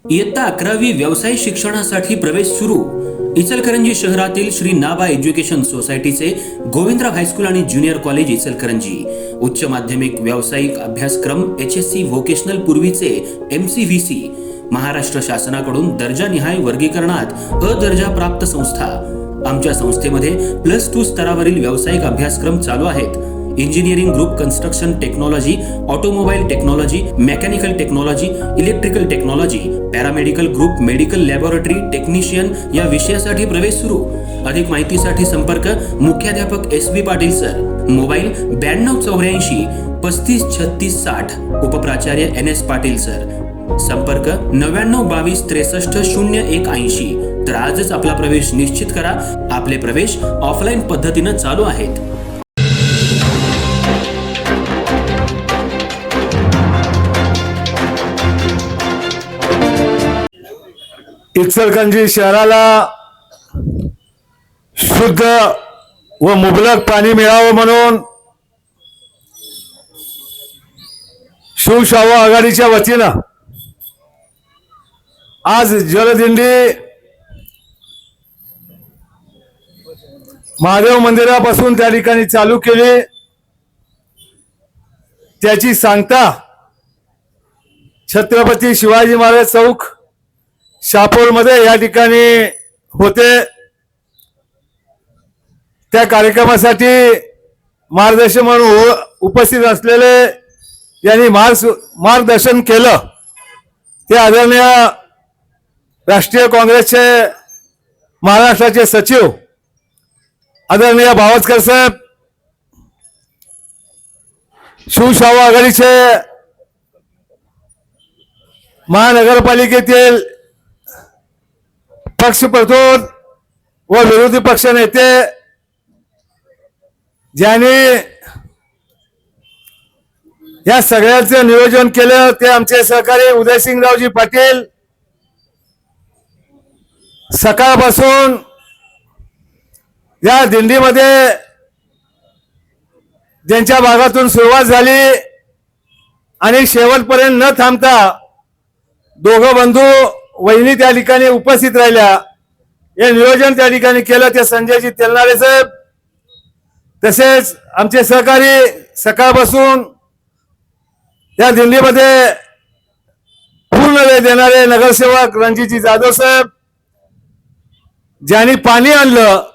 इयत्ता 11वी व्यावसायिक शिक्षणासाठी प्रवेश सुरू. इचलकरंजी शहरातील श्री नाबा एज्युकेशन सोसायटीचे गोविंदराव हायस्कूल आणि ज्युनियर कॉलेज इचलकरंजी उच्च माध्यमिक व्यावसायिक अभ्यासक्रम HSC व्होकेशनल पूर्वीचे MCVC महाराष्ट्र शासनाकडून दर्जानिहाय वर्गीकरणात अ दर्जा प्राप्त संस्था. आमच्या संस्थेमध्ये +2 स्तरावरील व्यावसायिक अभ्यासक्रम चालू आहेत. Engineering group construction technology, automobile technology, mechanical technology, electrical technology, paramedical group, medical laboratory technician या विषयासाठी प्रवेश सुरू. अधिक माहितीसाठी संपर्क मुख्याध्यापक SB Patil sir. Mobile 9284 35 36 60. उपप्राचार्य NS Patil sir. संपर्क 99 22 63 0180. तर आजच आपला प्रवेश निश्चित करा. आपले प्रवेश ऑफलाईन पद्धतीने चालू आहेत. इचलकरंजी शहराला शुद्ध व मुबलक पाणी मिळावं म्हणून शिवशाहू आघाडीच्या वतीनं आज जलदिंडी महादेव मंदिरापासून त्या ठिकाणी चालू केली. त्याची सांगता छत्रपती शिवाजी महाराज चौक शापोरमध्ये या ठिकाणी होते. त्या कार्यक्रमासाठी मार्गदर्शन म्हणून उपस्थित असलेले यांनी मार्गदर्शन केलं ते आदरणीय राष्ट्रीय काँग्रेसचे महाराष्ट्राचे सचिव आदरणीय भावचकर साहेब, शिवशाहू आघाडीचे महानगरपालिकेतील पक्षप्रतोद व विरोधी पक्ष नेते ज्यांनी या सगळ्याचे नियोजन केलं ते आमचे सहकारी उदयसिंगरावजी पाटील. सकाळपासून या दिंडीमध्ये ज्यांच्या भागातून सुरुवात झाली आणि शेवटपर्यंत न थांबता दोघं बंधू वहिनी त्या ठिकाणी उपस्थित राहिल्या. हे नियोजन त्या ठिकाणी केलं ते संजयजी तेलनारे साहेब, तसेच आमचे सहकारी सकाळपासून या दिंडीमध्ये पूर्ण वेळ देणारे नगरसेवक रणजितजी जाधव साहेब, ज्यांनी पाणी आणलं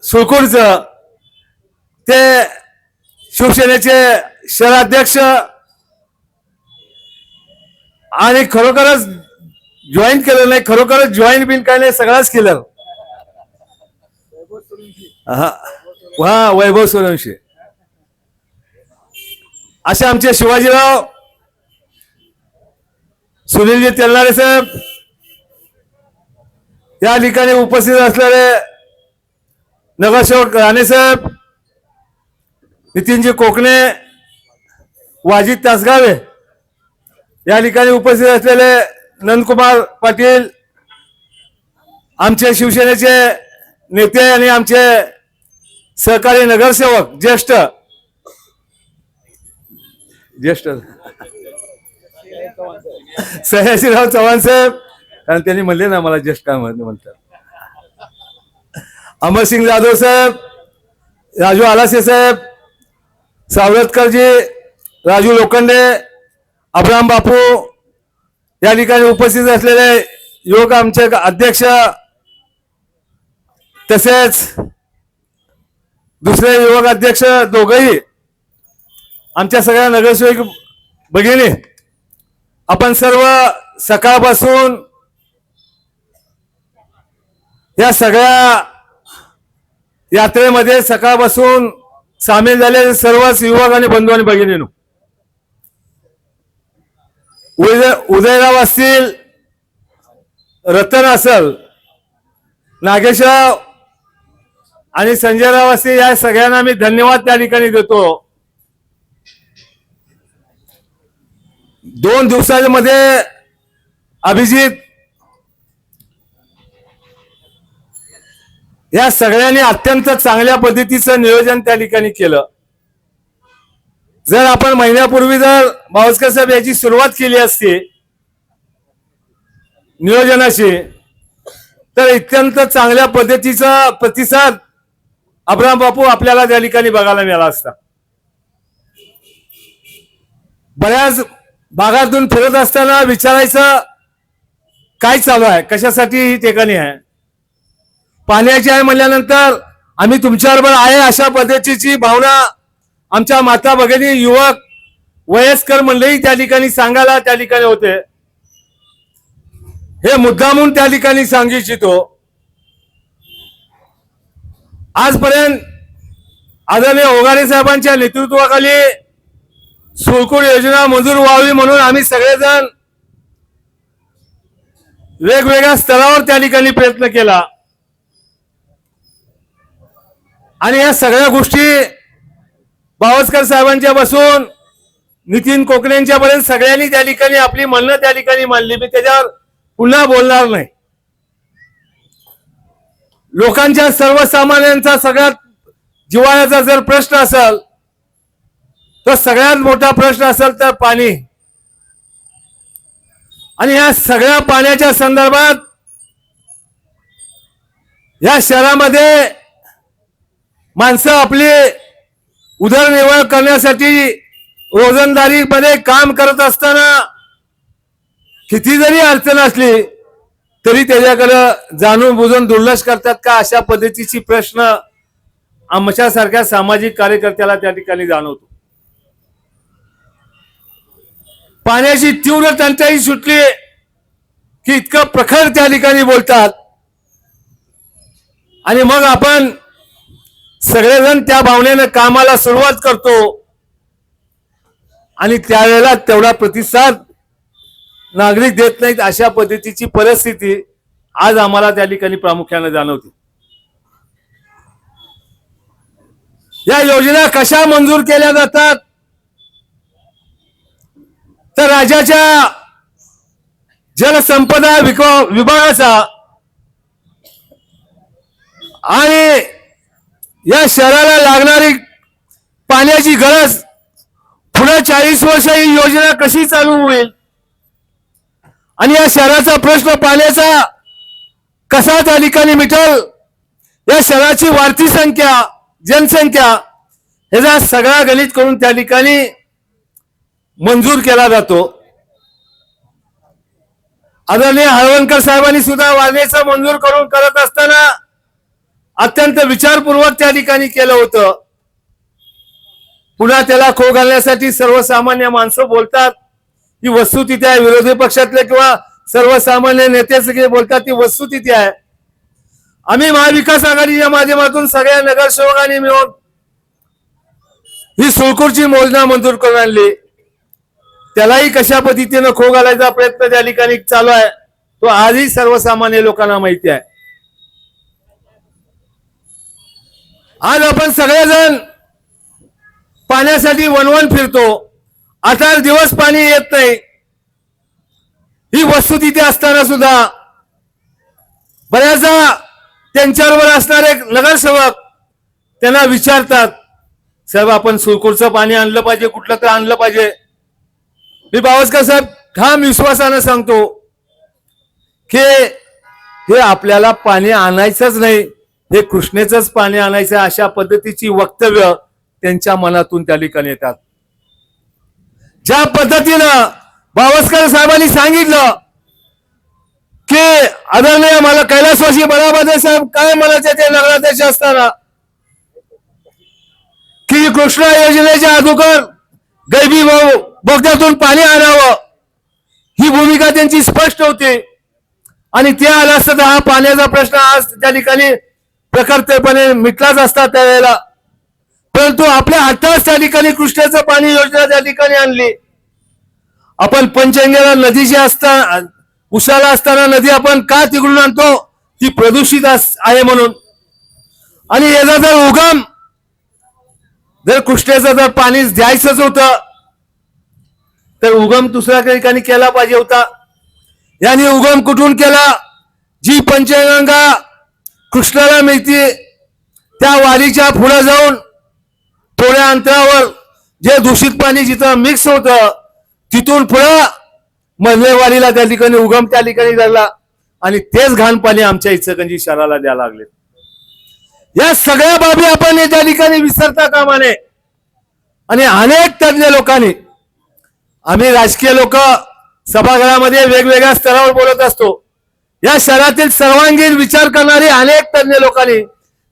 सुळकूडचं ते शिवसेनेचे शहराध्यक्ष आणि खरोखरच जॉईन केलं नाही, खरोखरच जॉईन बिन काय नाही, सगळंच केलं. हा वैभव सूर्यवंशी असे आमचे शिवाजीराव, सुनीलजी तेलनारे साहेब, या ठिकाणी उपस्थित असलेले नगरसेवक राणे साहेब, नितीनजी कोकणे, वाजिद तासगावे, या ठिकाणी उपस्थित असलेले नंदकुमार पाटील, आमचे शिवसेनेचे नेते आणि आमचे सहकारी नगरसेवक ज्येष्ठ सयाजीराव चव्हाण साहेब, कारण त्यांनी म्हणले ना मला ज्येष्ठ काय म्हणतात, अमरसिंग जाधव साहेब, राजू आलासे साहेब, सावरतकरजी, राजू लोखंडे, अब्राम बापू, या ठिकाणी उपस्थित असलेले युवक आमचे अध्यक्ष, तसेच दुसरे युवक अध्यक्ष दोघही आमच्या सगळ्या नगरसेवक भगिनी, आपण सर्व सकाळपासून या सगळ्या यात्रेमध्ये सकाळपासून सामील झाले. सर्वच युवक आणि बंधू आणि भगिनींनो, उदयराव असतील, रतन असल, नागेशराव आणि संजयराव असतील, या सगळ्यांना मी धन्यवाद त्या ठिकाणी देतो. 2 दिवसांमध्ये अभिजित या सगळ्यांनी अत्यंत चांगल्या पद्धतीचं नियोजन त्या ठिकाणी केलं. जर आपण महिन्यापूर्वी जर भावस्कर साहेब याची सुरुवात केली असती नियोजनाशी, तर अत्यंत चांगल्या पद्धतीचा प्रतिसाद अब्राम बापू आपल्याला त्या ठिकाणी बघायला मिळाला असता. बऱ्याच भागातून फिरत असताना विचारायचं काय चालू आहे, कशासाठी ही ठिकाणी आहे, पाण्याची आहे म्हणल्यानंतर आम्ही तुमच्याबरोबर आहे अशा पद्धतीची भावना आमच्या माता भगिनी, युवक, वयस्कर मंडळी त्या ठिकाणी सांगायला त्या ठिकाणी होते. हे मुद्दामून त्या ठिकाणी सांगू इच्छितो. आजपर्यंत आदरणीय ओघारे साहेबांच्या नेतृत्वाखाली सुळकूड योजना मंजूर व्हावी म्हणून आम्ही सगळेजण वेगवेगळ्या स्तरावर त्या ठिकाणी प्रयत्न केला आणि या सगळ्या गोष्टी बावस्कर साहेबांच्या बसून नितीन कोकणेंच्या पर्यंत सगळ्यांनी त्या ठिकाणी आपली म्हणणं त्या ठिकाणी मांडली. मी त्याच्यावर पुन्हा बोलणार नाही. लोकांच्या सर्वसामान्यांचा सगळ्यात जिव्हाळ्याचा जर प्रश्न असेल तर सगळ्यात मोठा प्रश्न असेल तर पाणी. आणि या सगळ्या पाण्याच्या संदर्भात या शहरामध्ये माणसं आपली उदरनिर्वाह करण्यासाठी रोजंदारीमध्ये काम करत असताना किती जरी अडचण असली तरी त्याच्याकडे जाणून बुजून दुर्लक्ष करतात का, अशा पद्धतीची प्रश्न आमच्यासारख्या सामाजिक कार्यकर्त्याला त्या ठिकाणी जाणवतो. पाण्याची तीव्र टंचाई सुटली की इतकं प्रखर त्या ठिकाणी बोलतात आणि मग आपण सगळेजण त्या भावनेनं कामाला सुरुवात करतो आणि त्यावेळेला तेवढा प्रतिसाद नागरिक देत नाहीत. अशा पद्धतीची परिस्थिती आज आम्हाला त्या ठिकाणी प्रामुख्याने जाणवते. या योजना कशा मंजूर केल्या जातात तर राज्याच्या जलसंपदा विभागाचा आणि या शहराला लागणारी पाण्याची गरज पुढे 40 वर्ष ही योजना कशी चालू होईल आणि या शहराचा प्रश्न पाण्याचा कसा त्या ठिकाणी मिटल, या शहराची वाढती संख्या, जनसंख्या, ह्याचा सगळा गणित करून त्या ठिकाणी मंजूर केला जातो. आदरणीय हळवणकर साहेबांनी सुद्धा वारणेचं मंजूर करून करत असताना अत्यंत विचारपूर्वक त्या ठिकाणी केलं होतं. पुन्हा त्याला खो घालण्यासाठी सर्वसामान्य माणसं बोलतात, ही वस्तुस्थिती आहे. विरोधी पक्षातले किंवा सर्वसामान्य नेते सगळे बोलतात, ती वस्तुस्थिती आहे. आम्ही महाविकास आघाडीच्या माध्यमातून सगळ्या नगरसेवकांनी मिळून ही सुळकूडची योजना मंजूर करून आणली. त्यालाही कशा पद्धतीनं खो घालायचा प्रयत्न त्या ठिकाणी चालू आहे तो आजही सर्वसामान्य लोकांना माहिती आहे. आज आपण सगळेजण पाण्यासाठी वणवण फिरतो, 8 दिवस पाणी येत नाही. ही वस्तुस्थिती असताना सुद्धा बऱ्याचदा त्यांच्याबरोबर असणारे नगरसेवक त्यांना विचारतात, साहेब आपण सुळकूडचं पाणी आणलं पाहिजे, कुठलं तर आणलं पाहिजे. मी बावस्कर साहेब ठाम विश्वासानं सांगतो की हे आपल्याला पाणी आणायचंच नाही, हे कृष्णेचंच पाणी आणायचं, अशा पद्धतीची वक्तव्य त्यांच्या मनातून त्या ठिकाणी येतात. ज्या पद्धतीनं बावस्कर साहेबांनी सांगितलं की आदरणीय मला कैलासवासी बळाबादे साहेब काय म्हणायचे ते नगराध्यक्ष असताना की कृष्णा योजनेच्या अगोदर गैबी बोगद्यातून पाणी आणावं, ही भूमिका त्यांची स्पष्ट होती. आणि ते आलं असतं तर हा पाण्याचा प्रश्न आज त्या ठिकाणी प्रखरतेपणे मिटलाच असता त्यावेळेला. परंतु आपल्या हाताच त्या ठिकाणी कृष्णेचं पाणी योजना त्या ठिकाणी आणली. आपण पंचगंगेला नदीची असता उसाला असताना नदी आपण का तिकडून आणतो, ती प्रदूषित आहे म्हणून. आणि याचा जर उगम जर कृष्णेचं जर पाणी द्यायचंच होतं तर उगम दुसऱ्या ठिकाणी केला पाहिजे होता. यांनी उगम कुठून केला, जी पंचगंगा कृष्णाला मिळते त्या वाडीच्या पुढे जाऊन थोड्या अंतरावर जे दूषित पाणी जिथं मिक्स होतं तिथून पुढं मजलेवाडीला त्या ठिकाणी उगम त्या ठिकाणी झाला आणि तेच घाण पाणी आमच्या इचलकरंजी शहराला द्यायला लागले. या सगळ्या बाबी आपण त्या ठिकाणी विसरता कामा नये. आणि अनेक तज्ञ लोकांनी, आम्ही राजकीय लोक सभागृहामध्ये वेगवेगळ्या स्तरावर बोलत असतो, या शहरातील सर्वांगीण विचार करणारे अनेक तज्ञ लोकांनी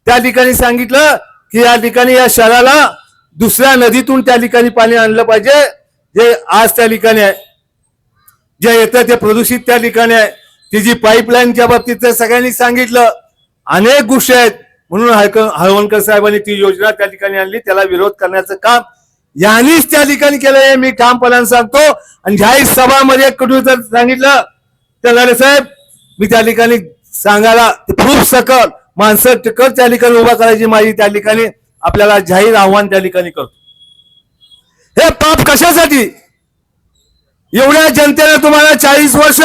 त्या ठिकाणी सांगितलं की या ठिकाणी या शहराला दुसऱ्या नदीतून त्या ठिकाणी पाणी आणलं पाहिजे. जे आज त्या ठिकाणी आहे, जे येतं ते प्रदूषित त्या ठिकाणी आहे. ती जी पाईपलाईनच्या बाबतीत सगळ्यांनी सांगितलं, अनेक गोष्टी आहेत. म्हणून हळवणकर साहेबांनी ती योजना त्या ठिकाणी आणली. त्याला विरोध करण्याचं काम यांनीच त्या ठिकाणी केलं हे मी ठामपणाने सांगतो. आणि जाहीर सभामध्ये कुठून जर सांगितलं तर लाले साहेब, मी त्या ठिकाणी सांगायला खूप सकल माणसं टिकत त्या ठिकाणी उभा करायची माझी त्या ठिकाणी आपल्याला जाहीर आव्हान त्या ठिकाणी करतो. हे पाप कशासाठी? एवढ्या जनतेने तुम्हाला 40 वर्ष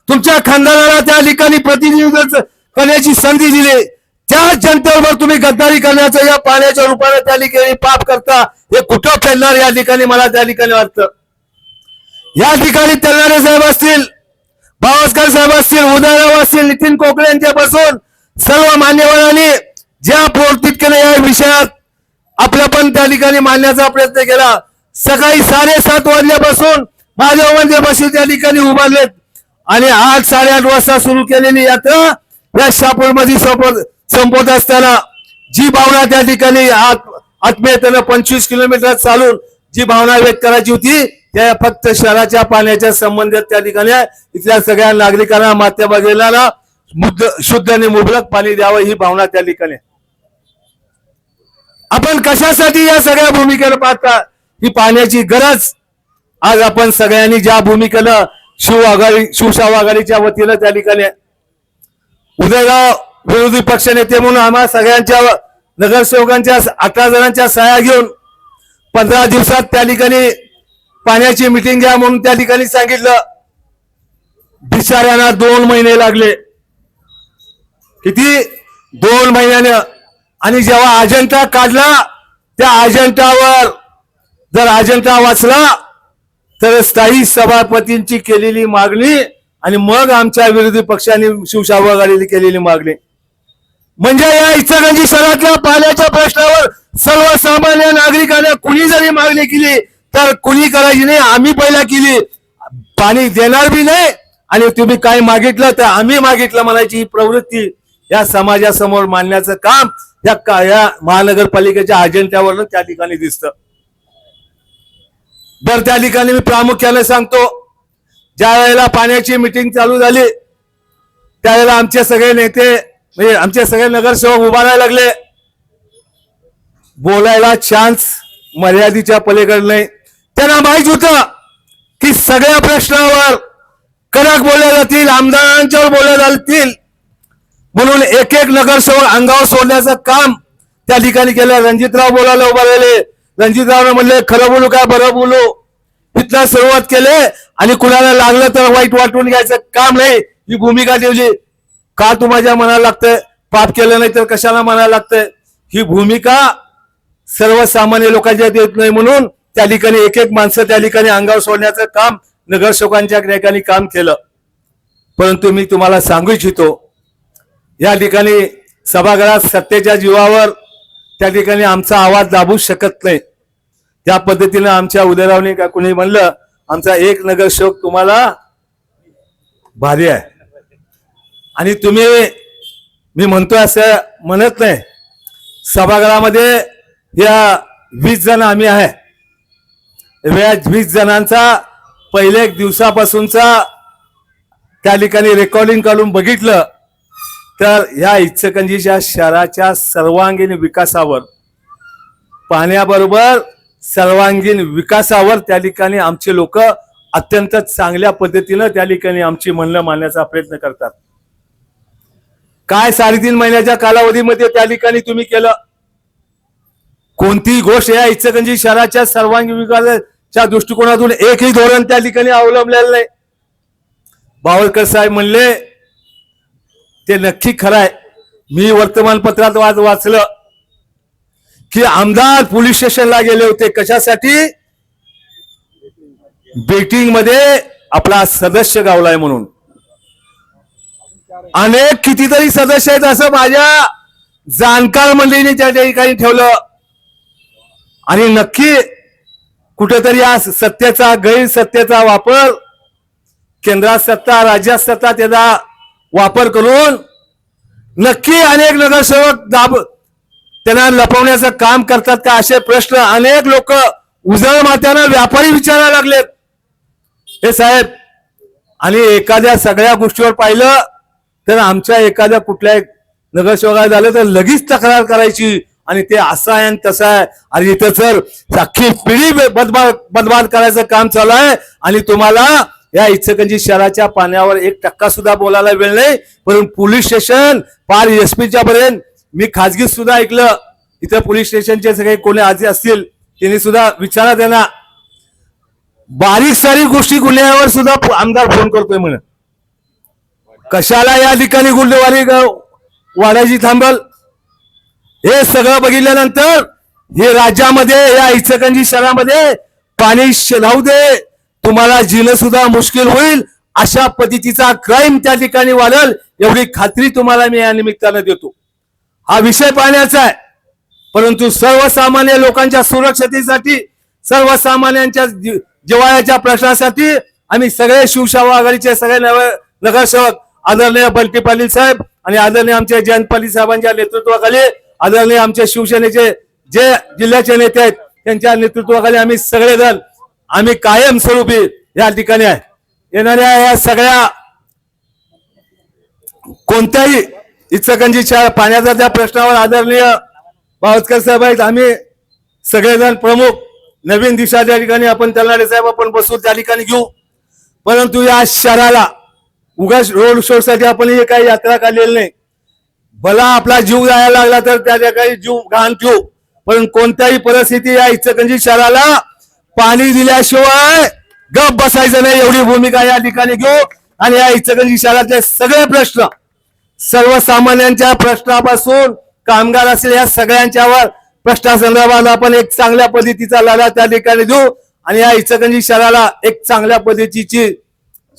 तुमच्या खानदानाला त्या ठिकाणी प्रतिनिधित्व करण्याची संधी दिली. त्या जनतेबरोबर तुम्ही गद्दारी करण्याचं या पाण्याच्या रूपाने त्या ठिकाणी पाप करता. हे कुठं फेडणार या ठिकाणी मला त्या ठिकाणी वाटतं. या ठिकाणी तलवारे साहेब असतील, भावस्कर साहेब असतील, उदयराव असतील, नितीन कोकळे यांच्यापासून सर्व मान्यवरांनी ज्या तितक्याने या विषयात आपला पण त्या ठिकाणी मांडण्याचा प्रयत्न केला. सकाळी 7:30 वाजल्यापासून माझ्या बशी त्या ठिकाणी उभारलेत आणि 8-8:30 वाजता सुरू केलेली यात्रा या शहापूरमध्ये संपत असताना जी भावना त्या ठिकाणी आत्मीयतेनं 25 किलोमीटर चालून जी भावना व्यक्त करायची होती त्या फक्त शहराच्या पाण्याच्या संबंधित त्या ठिकाणी इथल्या सगळ्या नागरिकांना मात्या बघेला शुद्ध आणि मुबलक पाणी द्यावं ही भावना त्या ठिकाणी. आपण कशासाठी या सगळ्या भूमिकेला पाहता? ही पाण्याची गरज आज आपण सगळ्यांनी ज्या भूमिकेला शिवशाह आघाडीच्या वतीनं त्या ठिकाणी उदयगाव विरोधी पक्ष नेते म्हणून आम्हा सगळ्यांच्या नगरसेवकांच्या 18 जणांच्या सह्या घेऊन 15 दिवसात त्या ठिकाणी पाण्याची मिटिंग घ्या म्हणून त्या ठिकाणी सांगितलं. बिचाऱ्यांना 2 महिने लागले. किती? 2 महिन्याने. आणि जेव्हा अजेंडा काढला त्या अजेंडावर जर अजेंडा वाचला तर स्थायी सभापतींची केलेली मागणी आणि मग आमच्या विरोधी पक्षांनी शिवशाह आघाडीने केलेली मागणी म्हणजे या इचलकरंजी शहरातल्या पाण्याच्या प्रश्नावर सर्वसामान्य नागरिकांना कुणी जरी मागणी केली तर कुणी करायची नाही, आम्ही पहिला केली. पाणी देणार बी नाही आणि तुम्ही काय मागितलं तर आम्ही मागितलं म्हणायची ही प्रवृत्ती या समाजासमोर मांडण्याचं काम या महानगरपालिकेच्या अजेंड्यावर त्या ठिकाणी दिसतं. बरं, त्या ठिकाणी मी प्रामुख्याने सांगतो, ज्या वेळेला पाण्याची मिटिंग चालू झाली त्यावेळेला आमचे सगळे नेते म्हणजे आमचे सगळे नगरसेवक उभारायला लागले. बोलायला चान्स मर्यादेच्या पलीकडे नाही. त्यांना माहित होतं की सगळ्या प्रश्नावर कडक बोलले जातील, आमदारांच्यावर बोलले जातील, म्हणून एक एक नगरसेवक अंगावर सोडण्याचं काम त्या ठिकाणी केलं. रणजितराव बोलायला उभा राहिले. रणजितरावने म्हणले खरं बोलू का बरं बोलू, इथनं सुरुवात केले आणि कुणाला लागलं तर वाईट वाटून घ्यायचं काम नाही ही भूमिका ठेवली. का तुम्हाला म्हणायला लागतंय? पाप केलं नाही तर कशाला म्हणायला लागतंय? ही भूमिका सर्वसामान्य लोकांच्या देत नाही म्हणून त्या ठिकाणी एक एक माणसं त्या ठिकाणी अंगावर सोडण्याचं काम नगरसेवकांच्या ठिकाणी काम केलं. परंतु मी तुम्हाला सांगू इच्छितो, या ठिकाणी सभागृहात सत्तेच्या जीवावर त्या ठिकाणी आमचा आवाज दाबू शकत नाही. त्या पद्धतीनं आमच्या उदयरावने का कुणी म्हणलं आमचा एक नगरसेवक तुम्हाला भारी आहे आणि तुम्ही, मी म्हणतोय असं म्हणत नाही, सभागृहामध्ये या 20 जण आम्ही आहे. या 20 जणांचा पहिल्या दिवसापासूनचा त्या ठिकाणी रेकॉर्डिंग काढून बघितलं तर या इचलकरंजीच्या शहराच्या सर्वांगीण विकासावर, पाण्याबरोबर सर्वांगीण विकासावर त्या ठिकाणी आमचे लोक अत्यंत चांगल्या पद्धतीनं त्या ठिकाणी आमची म्हणणं मांडण्याचा प्रयत्न करतात. काय 3.5 महिन्याच्या कालावधीमध्ये त्या ठिकाणी तुम्ही केलं? कोणतीही गोष्ट या इचलकरंजी शहराच्या सर्वांगीण विकासाच्या दृष्टिकोनातून एकही धोरण त्या ठिकाणी अवलंबलेलं नाही. बावळकर साहेब म्हणले ते नक्की खरं आहे. मी वर्तमानपत्रात वाचलं की आमदार पोलीस स्टेशनला गेले होते. कशासाठी? बेटिंग मध्ये आपला सदस्य गावलाय म्हणून. अनेक कितीतरी सदस्य आहेत असं माझ्या जाणकार मंडळीने त्या ठिकाणी ठेवलं. आणि नक्की कुठेतरी या सत्तेचा गैरसत्तेचा वापर, केंद्रात सत्ता राज्यात सत्ता, त्याचा वापर करून नक्की अनेक नगरसेवक त्यांना लपवण्याचं काम करतात का, असे प्रश्न अनेक लोक उजळ माथ्यानं व्यापारी विचारायला लागलेत. हे साहेब, आणि एखाद्या सगळ्या गोष्टीवर पाहिलं तर आमच्या एखाद्या कुठल्या नगरसेवकाला झालं तर लगेच तक्रार करायची, आणि ते असं आहे आणि तसं आहे. आणि इथं तर अख्खी पिढी बदबाद करायचं काम चालू आहे. आणि तुम्हाला या इचलकरंजी शहराच्या पाण्यावर 1% सुद्धा बोलायला वेळ नाही. परंतु पोलीस स्टेशन पार एसपीच्या पर्यंत मी खाजगी सुद्धा ऐकलं, इथं पोलीस स्टेशनचे सगळे कोणी आजी असतील त्यांनी सुद्धा विचारा त्यांना, बारीक सारीक गोष्टी गुन्ह्यावर सुद्धा आमदार फोन करतोय म्हणे. कशाला या ठिकाणी गुन्हेगारी वाढायची थांबल? हे सगळं बघितल्यानंतर हे राज्यामध्ये या इचलकरंजी शहरामध्ये पाणी राहू दे, तुम्हाला जीणं सुद्धा मुश्किल होईल. अशा पद्धतीचा क्राईम त्या ठिकाणी वाढेल एवढी खात्री तुम्हाला मी या निमित्तानं देतो. हा विषय पाहण्याचा आहे, परंतु सर्वसामान्य लोकांच्या सुरक्षतेसाठी, सर्वसामान्यांच्या जिव्हाळ्याच्या प्रश्नासाठी आम्ही सगळे शिवसेना आघाडीचे सगळे नगरसेवक आदरणीय बंटी पाटील साहेब आणि आदरणीय आमचे जयंत पाटील साहेबांच्या नेतृत्वाखाली, आदरणीय आमचे शिवसेनेचे जे जिल्ह्याचे नेते आहेत त्यांच्या नेतृत्वाखाली आम्ही सगळेजण आम्ही कायमस्वरूपी या ठिकाणी आहे. येणाऱ्या या सगळ्या कोणत्याही इचलकरंजीच्या पाण्याच्या त्या प्रश्नावर आदरणीय बावस्कर साहेब आहेत, आम्ही सगळेजण प्रमुख नवीन दिशा त्या ठिकाणी आपण तलनाडे साहेब आपण बसू त्या ठिकाणी घेऊ. परंतु या शहराला उगाच रोड शो साठी आपण हे काही यात्रा काढलेली नाही. भला आपला जीव जायला लागला तर त्या ठिकाणी जीव गहाण ठेवू, पण कोणत्याही परिस्थिती या इचलकरंजी शहराला पाणी दिल्याशिवाय गप बसायचं नाही, एवढी भूमिका या ठिकाणी घेऊ. आणि या इचलकरंजी शहरातले सगळे प्रश्न, सर्वसामान्यांच्या प्रश्नापासून कामगार असेल या सगळ्यांच्यावर प्रश्नासंदर्भात आपण एक चांगल्या पद्धतीचा लढा त्या ठिकाणी देऊ. आणि या इचलकरंजी शहराला एक चांगल्या पद्धतीची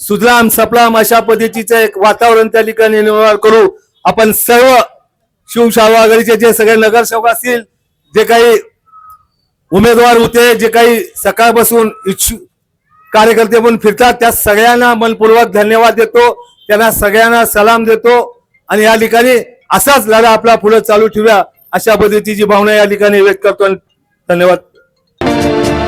सुजलाम सपलाम अशा पद्धतीचं एक वातावरण त्या ठिकाणी निर्माण करू. आपण सर्व शिवसेना आघाडीचे जे सगळे नगरसेवक असतील, जे काही उमेदवार होते, जे काही सकाळपासून इच्छुक कार्यकर्ते पण फिरतात, त्या सगळ्यांना मनपूर्वक धन्यवाद देतो, त्यांना सगळ्यांना सलाम देतो. आणि या ठिकाणी असाच लढा आपला पुढे चालू ठेवूया अशा पद्धतीची भावना या ठिकाणी व्यक्त करतो. धन्यवाद.